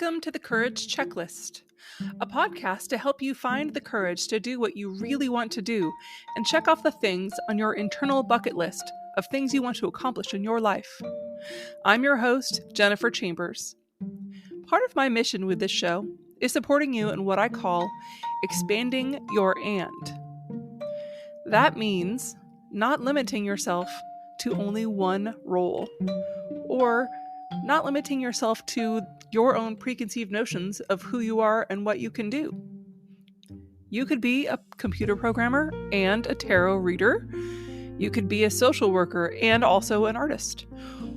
Welcome to the Courage Checklist, a podcast to help you find the courage to do what you really want to do and check off the things on your internal bucket list of things you want to accomplish in your life. I'm your host, Jennifer Chambers. Part of my mission with this show is supporting you in what I call expanding your and. That means not limiting yourself to only one role, or not limiting yourself to your own preconceived notions of who you are and what you can do. You could be a computer programmer and a tarot reader. You could be a social worker and also an artist.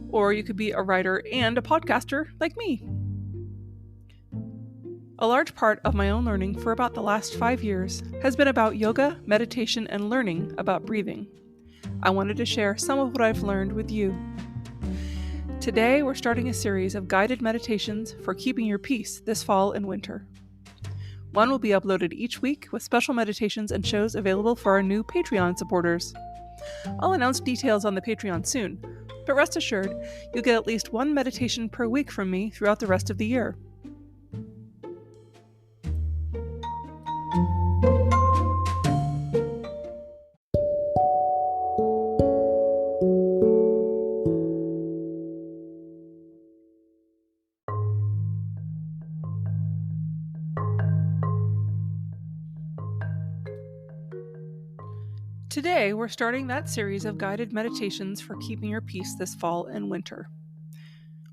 Or you could be a writer and a podcaster like me. A large part of my own learning for about the last 5 years has been about yoga, meditation, and learning about breathing. I wanted to share some of what I've learned with you. Today, we're starting a series of guided meditations for keeping your peace this fall and winter. One will be uploaded each week with special meditations and shows available for our new Patreon supporters. I'll announce details on the Patreon soon, but rest assured, you'll get at least one meditation per week from me throughout the rest of the year. Today, we're starting that series of guided meditations for keeping your peace this fall and winter.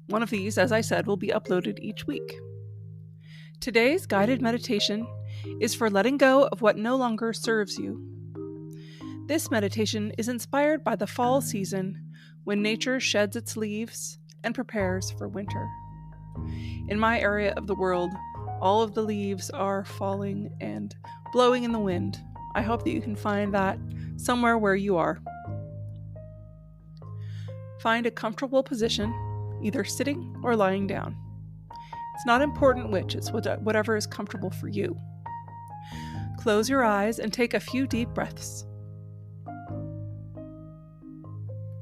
One of these, as I said, will be uploaded each week. Today's guided meditation is for letting go of what no longer serves you. This meditation is inspired by the fall season when nature sheds its leaves and prepares for winter. In my area of the world, all of the leaves are falling and blowing in the wind. I hope that you can find that somewhere where you are. Find a comfortable position, either sitting or lying down. It's not important which, it's whatever is comfortable for you. Close your eyes and take a few deep breaths.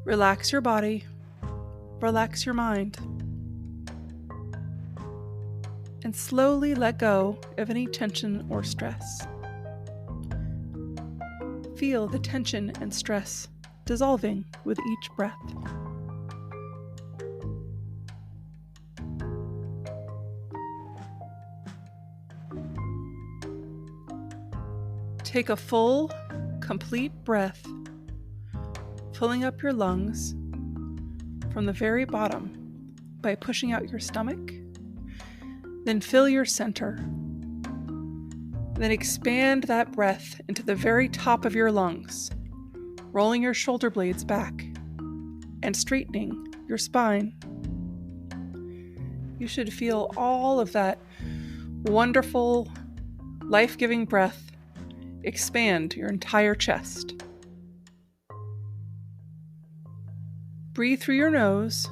Relax your body, relax your mind, and slowly let go of any tension or stress. Feel the tension and stress dissolving with each breath. Take a full, complete breath, filling up your lungs from the very bottom by pushing out your stomach. Then fill your center. Then expand that breath into the very top of your lungs, rolling your shoulder blades back and straightening your spine. You should feel all of that wonderful, life-giving breath expand your entire chest. Breathe through your nose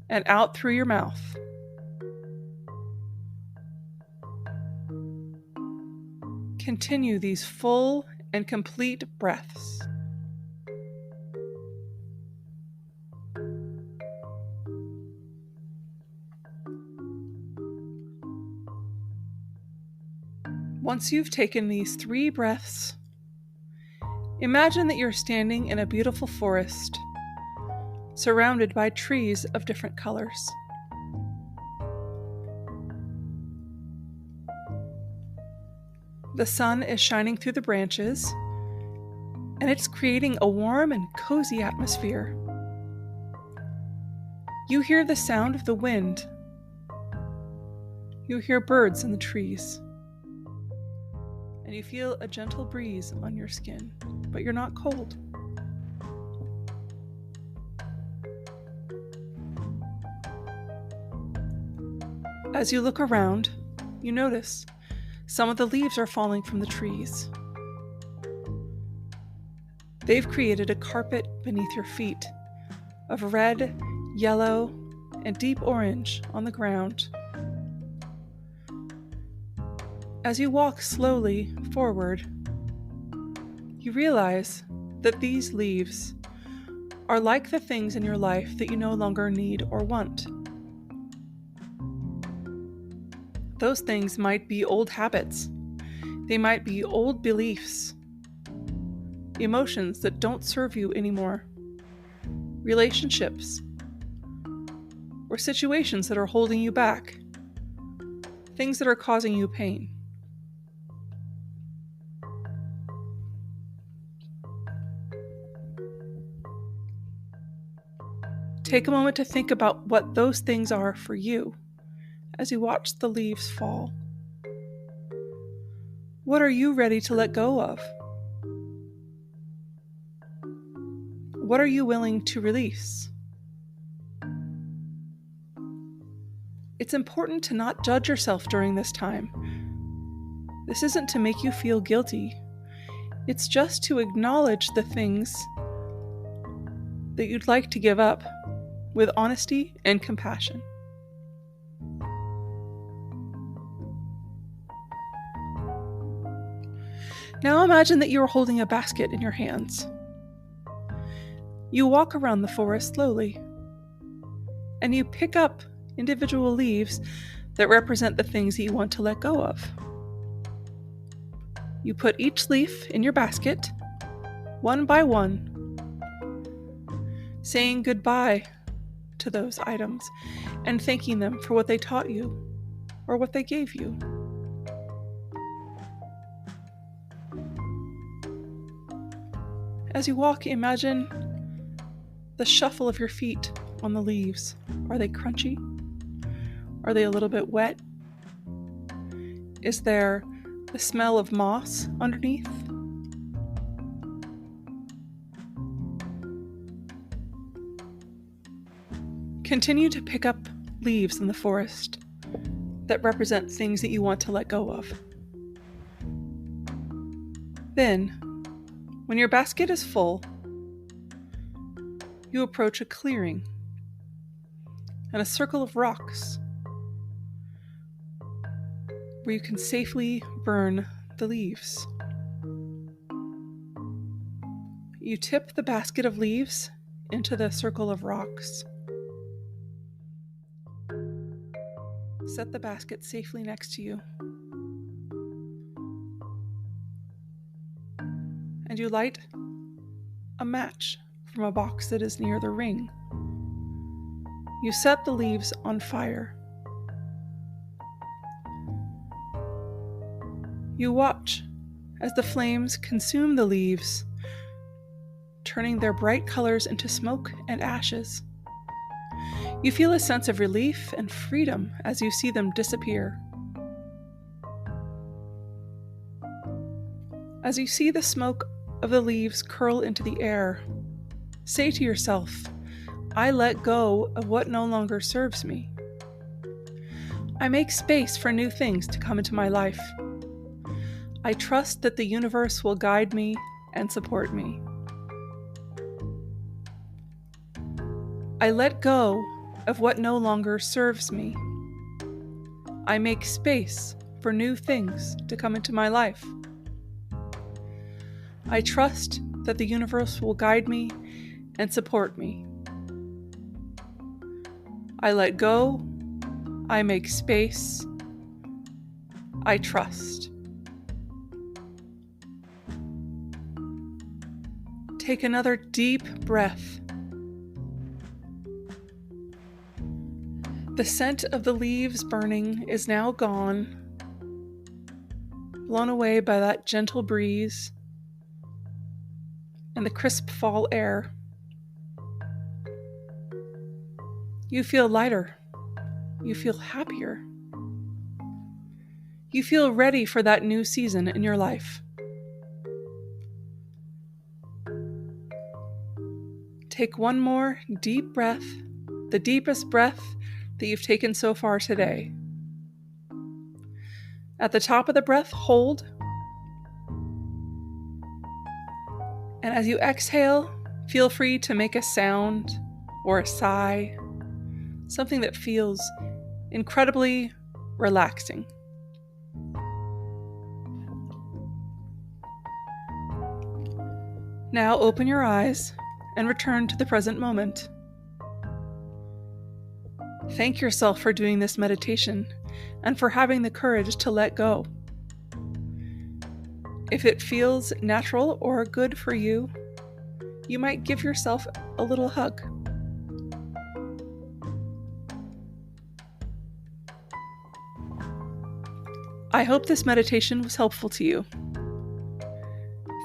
and out through your mouth. Continue these full and complete breaths. Once you've taken these 3 breaths, imagine that you're standing in a beautiful forest, surrounded by trees of different colors. The sun is shining through the branches, and it's creating a warm and cozy atmosphere. You hear the sound of the wind. You hear birds in the trees. And you feel a gentle breeze on your skin, but you're not cold. As you look around, you notice some of the leaves are falling from the trees. They've created a carpet beneath your feet of red, yellow, and deep orange on the ground. As you walk slowly forward, you realize that these leaves are like the things in your life that you no longer need or want. Those things might be old habits. They might be old beliefs, emotions that don't serve you anymore, relationships, or situations that are holding you back, things that are causing you pain. Take a moment to think about what those things are for you as you watch the leaves fall. What are you ready to let go of? What are you willing to release? It's important to not judge yourself during this time. This isn't to make you feel guilty. It's just to acknowledge the things that you'd like to give up with honesty and compassion. Now imagine that you are holding a basket in your hands. You walk around the forest slowly, and you pick up individual leaves that represent the things that you want to let go of. You put each leaf in your basket, one by one, saying goodbye to those items and thanking them for what they taught you or what they gave you. As you walk, imagine the shuffle of your feet on the leaves. Are they crunchy? Are they a little bit wet? Is there the smell of moss underneath? Continue to pick up leaves in the forest that represent things that you want to let go of. Then, when your basket is full, you approach a clearing and a circle of rocks where you can safely burn the leaves. You tip the basket of leaves into the circle of rocks. Set the basket safely next to you. And you light a match from a box that is near the ring. You set the leaves on fire. You watch as the flames consume the leaves, turning their bright colors into smoke and ashes. You feel a sense of relief and freedom as you see them disappear. As you see the smoke of the leaves curl into the air, say to yourself, I let go of what no longer serves me. I make space for new things to come into my life. I trust that the universe will guide me and support me. I let go of what no longer serves me. I make space for new things to come into my life. I trust that the universe will guide me and support me. I let go. I make space. I trust. Take another deep breath. The scent of the leaves burning is now gone, blown away by that gentle breeze and the crisp fall air. You feel lighter. You feel happier. You feel ready for that new season in your life. Take one more deep breath, the deepest breath that you've taken so far today. At the top of the breath, hold. And as you exhale, feel free to make a sound or a sigh, something that feels incredibly relaxing. Now open your eyes and return to the present moment. Thank yourself for doing this meditation and for having the courage to let go. If it feels natural or good for you, you might give yourself a little hug. I hope this meditation was helpful to you.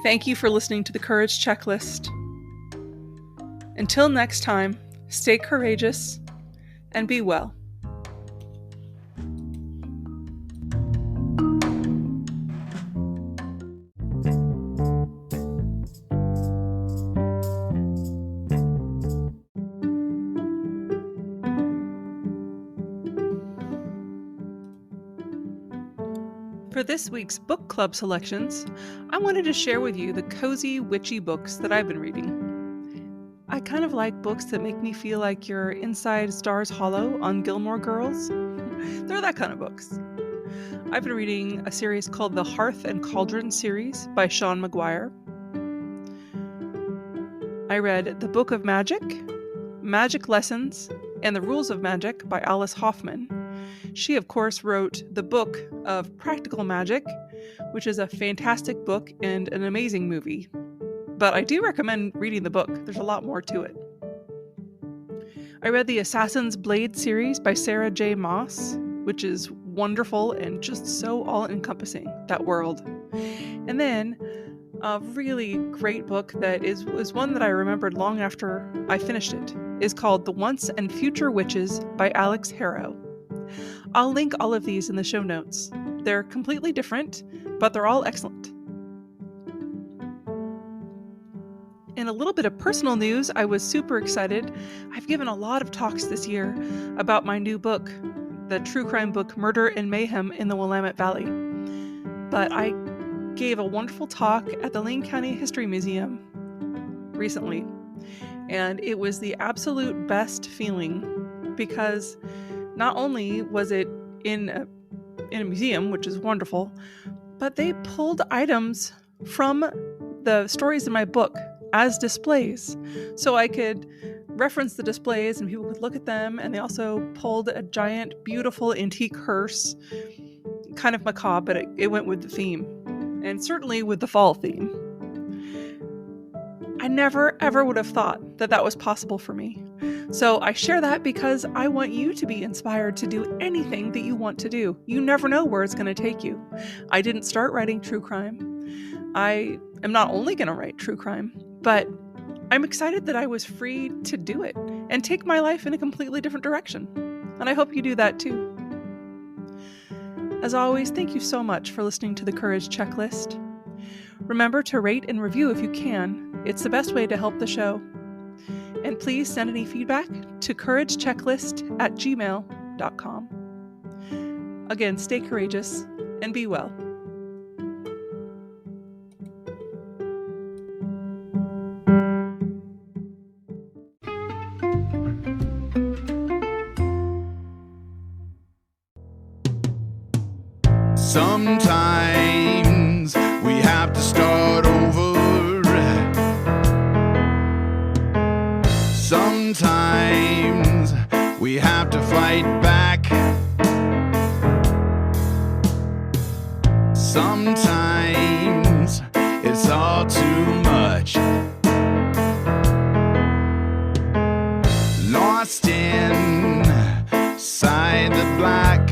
Thank you for listening to the Courage Checklist. Until next time, stay courageous and be well. For this week's book club selections, I wanted to share with you the cozy, witchy books that I've been reading. I kind of like books that make me feel like you're inside Stars Hollow on Gilmore Girls. They're that kind of books. I've been reading a series called the Hearth and Cauldron series by Sean McGuire. I read The Book of Magic, Magic Lessons, and the Rules of Magic by Alice Hoffman. She, of course, wrote the book of Practical Magic, which is a fantastic book and an amazing movie. But I do recommend reading the book. There's a lot more to it. I read the Assassin's Blade series by Sarah J. Maas, which is wonderful and just so all-encompassing, that world. And then a really great book that was one that I remembered long after I finished it is called The Once and Future Witches by Alex Harrow. I'll link all of these in the show notes. They're completely different, but they're all excellent. In a little bit of personal news, I was super excited. I've given a lot of talks this year about my new book, the true crime book Murder and Mayhem in the Willamette Valley. But I gave a wonderful talk at the Lane County History Museum recently, and it was the absolute best feeling because not only was it in a museum, which is wonderful, but they pulled items from the stories in my book as displays. So I could reference the displays and people could look at them, and they also pulled a giant, beautiful antique hearse, kind of macabre, but it went with the theme, and certainly with the fall theme. I never, ever would have thought that that was possible for me. So I share that because I want you to be inspired to do anything that you want to do. You never know where it's going to take you. I didn't start writing true crime. I am not only going to write true crime, but I'm excited that I was free to do it and take my life in a completely different direction. And I hope you do that too. As always, thank you so much for listening to the Courage Checklist. Remember to rate and review if you can. It's the best way to help the show. And please send any feedback to couragechecklist@gmail.com. Again, stay courageous and be well. Sometimes we have to start over. Sometimes we have to fight back. Sometimes it's all too much. Lost inside the black.